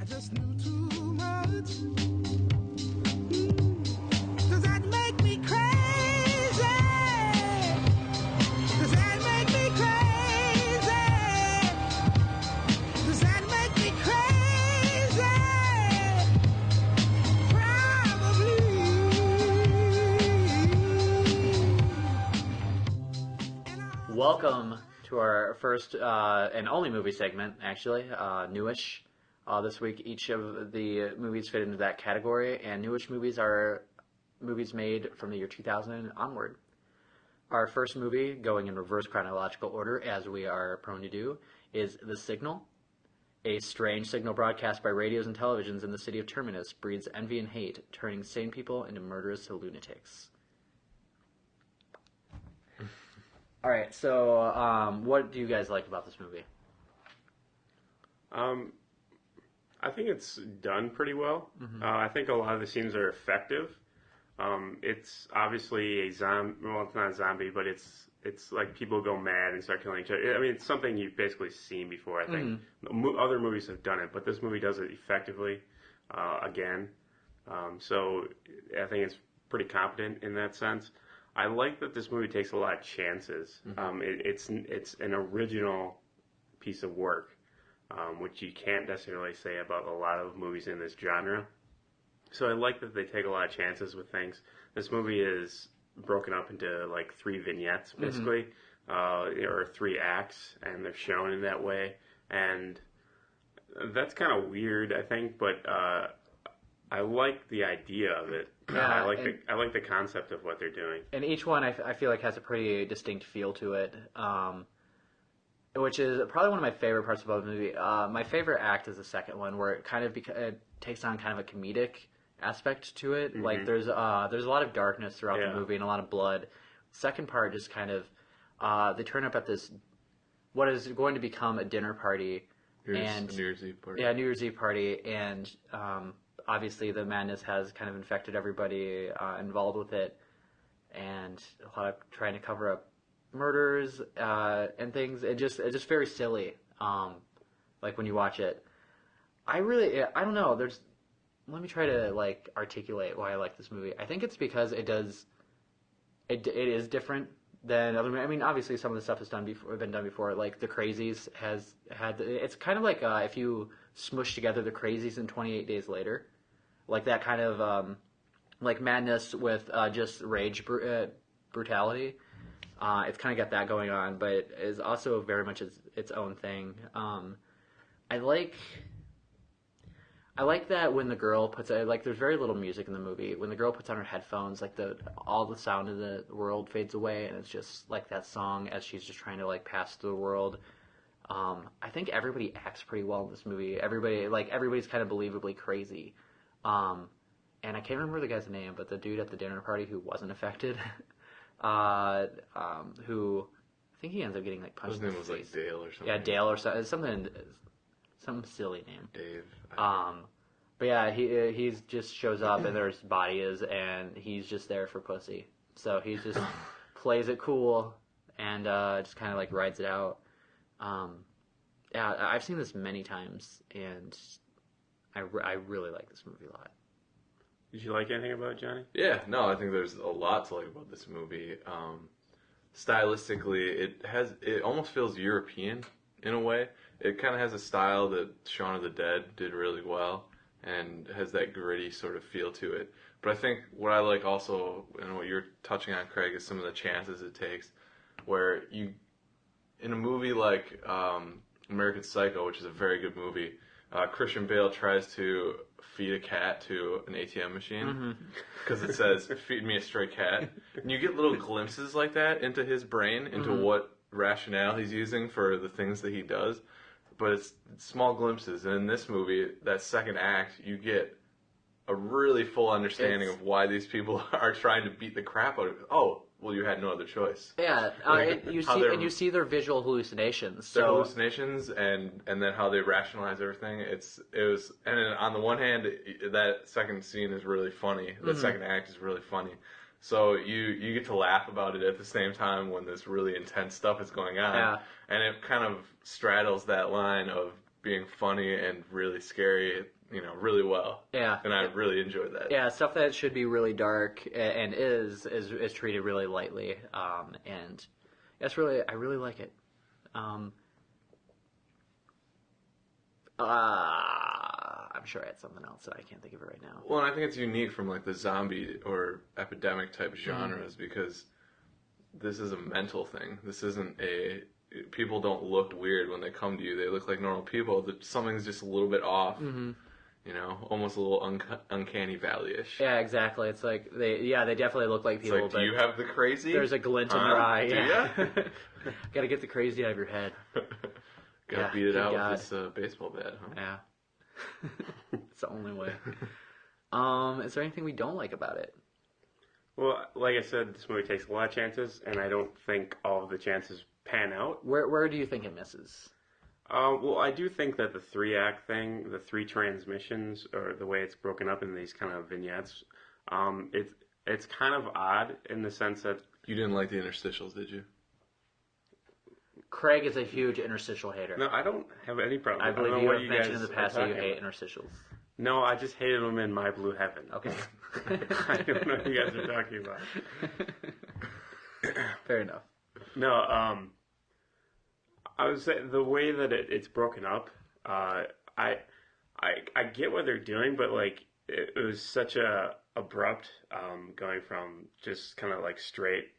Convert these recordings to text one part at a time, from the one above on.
just knew too much. Does that make me crazy? Does that make me crazy? Does that make me crazy? Probably. Welcome to our first and only movie segment, actually, newish. This week, each of the movies fit into that category, and newish movies are movies made from the year 2000 and onward. Our first movie, going in reverse chronological order, as we are prone to do, is The Signal. A strange signal broadcast by radios and televisions in the city of Terminus breeds envy and hate, turning sane people into murderous lunatics. All right, so what do you guys like about this movie? I think it's done pretty well. Mm-hmm. I think a lot of the scenes are effective. It's obviously a zombie. Well, it's not a zombie, but it's like people go mad and start killing each other. I mean, it's something you've basically seen before. I think other movies have done it, but this movie does it effectively again. So I think it's pretty competent in that sense. I like that this movie takes a lot of chances. Mm-hmm. It's an original piece of work. Which you can't necessarily say about a lot of movies in this genre. So I like that they take a lot of chances with things. This movie is broken up into like 3 vignettes, basically, or 3 acts, and they're shown in that way. And that's kind of weird, I think, but I like the idea of it. Yeah, I like the concept of what they're doing. And each one, I feel like, has a pretty distinct feel to it. Which is probably one of my favorite parts about the movie. My favorite act is the second one, where it kind of it takes on kind of a comedic aspect to it. Mm-hmm. Like there's a lot of darkness throughout the movie and a lot of blood. Second part just kind of they turn up at this what is going to become a dinner party New Year's Eve party. Yeah, New Year's Eve party, and obviously the madness has kind of infected everybody involved with it, and a lot of trying to cover up murders and things. It's just very silly. Like when you watch it, I don't know. Let me try to like articulate why I like this movie. I think it's because it is different than other. I mean, obviously some of the stuff has been done before. Like The Crazies has had. It's kind of like if you smush together The Crazies and 28 Days Later, like that kind of like madness with just rage brutality. It's kind of got that going on, but it is also very much its own thing. I like that when the girl puts like there's very little music in the movie. When the girl puts on her headphones, like all the sound of the world fades away, and it's just like that song as she's just trying to like pass through the world. I think everybody acts pretty well in this movie. Everybody's kind of believably crazy. And I can't remember the guy's name, but the dude at the dinner party who wasn't affected. Who I think he ends up getting like punched. His name in the was face. like Dale or something. Yeah, Dale or something, some silly name. Dave. But yeah, he just shows up and there his body is, and he's just there for pussy. So he just plays it cool and just kind of like rides it out. Yeah, I've seen this many times, and I really like this movie a lot. Did you like anything about it, Johnny? Yeah, no, I think there's a lot to like about this movie. Stylistically, it almost feels European in a way. It kind of has a style that Shaun of the Dead did really well, and has that gritty sort of feel to it. But I think what I like also, and what you're touching on, Craig, is some of the chances it takes, where you, in a movie like American Psycho, which is a very good movie, Christian Bale tries to feed a cat to an ATM machine because it says, "Feed me a stray cat." And you get little glimpses like that into his brain, into what rationale he's using for the things that he does. But it's small glimpses. And in this movie, that second act, you get a really full understanding of why these people are trying to beat the crap out of it. Oh, well, you had no other choice. Yeah, you see their visual hallucinations. Their hallucinations, and then how they rationalize everything. And on the one hand, that second scene is really funny. That second act is really funny. So you get to laugh about it at the same time when this really intense stuff is going on. Yeah. And it kind of straddles that line of being funny and really scary, really well. Yeah. And I really enjoyed that. Yeah, stuff that should be really dark and is treated really lightly. And I really like it. I'm sure I had something else that I can't think of it right now. Well, and I think it's unique from like the zombie or epidemic type genres because this is a mental thing. This isn't people don't look weird when they come to you. They look like normal people. Something's just a little bit off. Mm-hmm. Almost a little uncanny valley-ish. Yeah, exactly. It's like they definitely look like people. It's like, do you have the crazy? There's a glint in their eye. Do ya? ya? Gotta get the crazy out of your head. Gotta beat it out with this baseball bat, huh? Yeah. It's the only way. Is there anything we don't like about it? Well, like I said, this movie takes a lot of chances, and I don't think all of the chances pan out. Where do you think it misses? Well, I do think that the 3-act thing, the 3 transmissions, or the way it's broken up in these kind of vignettes, it's kind of odd in the sense that... You didn't like the interstitials, did you? Craig is a huge interstitial hater. No, I don't have any problem. I believe don't you know have what mentioned in guys the past are that you talking hate about. interstitials. No, I just hated them in My Blue Heaven. Okay. I don't know what you guys are talking about. Fair enough. No, I would say the way that it's broken up, I get what they're doing, but like it was such a abrupt going from just kind of like straight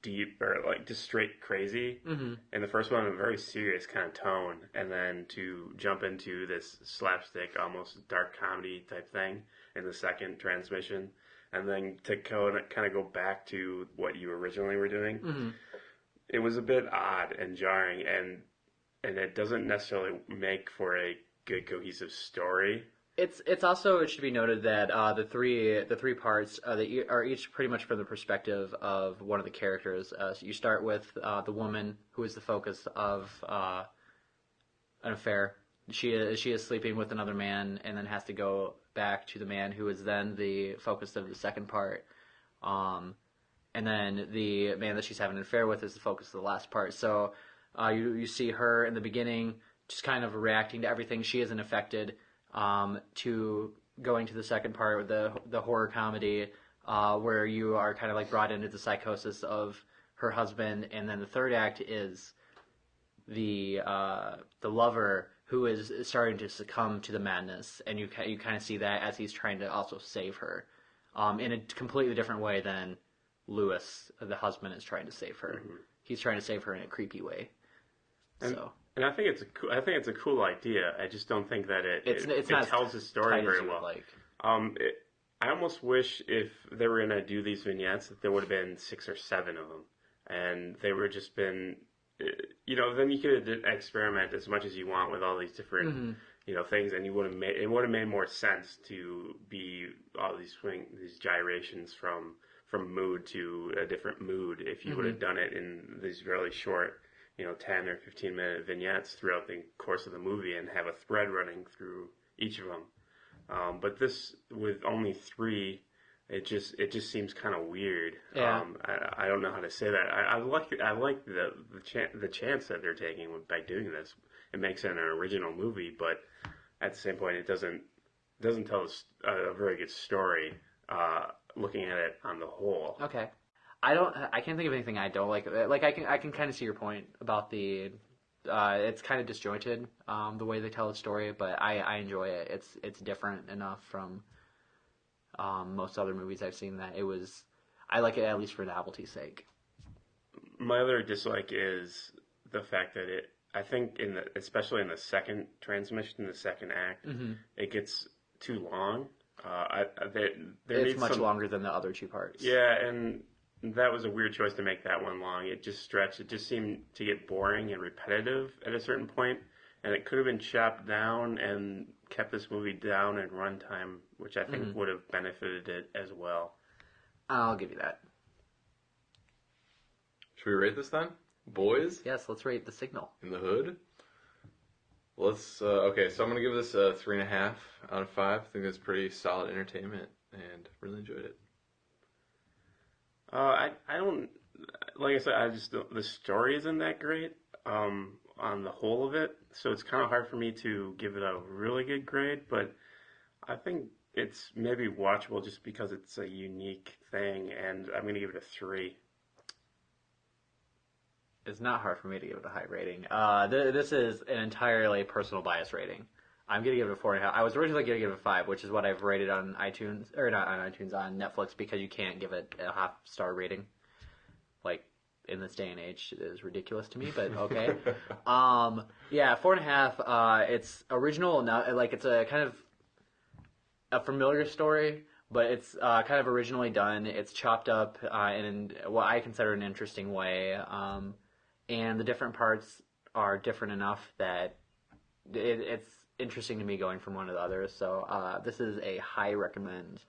deep or like just straight crazy in the first one, a very serious kind of tone, and then to jump into this slapstick, almost dark comedy type thing in the second transmission, and then to kind of go back to what you originally were doing. It was a bit odd and jarring, and it doesn't necessarily make for a good cohesive story. It's also, it should be noted that the three parts that are each pretty much from the perspective of one of the characters. So you start with the woman who is the focus of an affair. She is sleeping with another man, and then has to go back to the man who is then the focus of the second part. And then the man that she's having an affair with is the focus of the last part. So you see her in the beginning just kind of reacting to everything. She isn't affected. To going to the second part with the horror comedy, where you are kind of like brought into the psychosis of her husband, and then the third act is the lover who is starting to succumb to the madness, and you kind of see that as he's trying to also save her, in a completely different way than Lewis, the husband, is trying to save her. He's trying to save her in a creepy way. And I think it's a cool idea. I just don't think that it not tells the story tight as very you would well. like. I almost wish if they were gonna do these vignettes that there would have been 6 or 7 of them, and they were just been, then you could experiment as much as you want with all these different, things, and it would have made more sense to be all these gyrations from mood to a different mood if you would have done it in these really short, 10 or 15 minute vignettes throughout the course of the movie and have a thread running through each of them. But this, with only 3, it just seems kind of weird. Yeah. I don't know how to say that. I like the chance that they're taking by doing this. It makes it an original movie, but at the same point, it doesn't tell a very good story. Looking at it on the whole. Okay. I can't think of anything I don't like. Like I can kind of see your point about it's kind of disjointed, the way they tell the story, but I enjoy it. It's different enough from most other movies I've seen that I like it at least for novelty's sake. My other dislike is the fact that I think especially in the second transmission, the second act, it gets too long. It's much longer than the other 2 parts. Yeah, and that was a weird choice to make that one long. It just stretched. It just seemed to get boring and repetitive at a certain point, and it could have been chopped down and kept this movie down in runtime, which I think would have benefited it as well. I'll give you that. Should we rate this then? Boys? Yes, let's rate The Signal. In the Hood? Let's, okay, so I'm going to give this a 3.5 out of 5. I think it's pretty solid entertainment, and really enjoyed it. I don't, like I said, the story isn't that great, on the whole of it, so it's kind of hard for me to give it a really good grade, but I think it's maybe watchable just because it's a unique thing, and I'm going to give it a 3. It's not hard for me to give it a high rating. This is an entirely personal bias rating. I'm going to give it a 4.5. I was originally going to give it a 5, which is what I've rated on iTunes, or not on iTunes, on Netflix, because you can't give it a half-star rating. Like, in this day and age, it is ridiculous to me, but okay. Yeah, 4.5. It's original, like, it's a kind of a familiar story, but it's kind of originally done. It's chopped up in what I consider an interesting way, and the different parts are different enough that it's interesting to me going from one to the other. So this is a high recommend.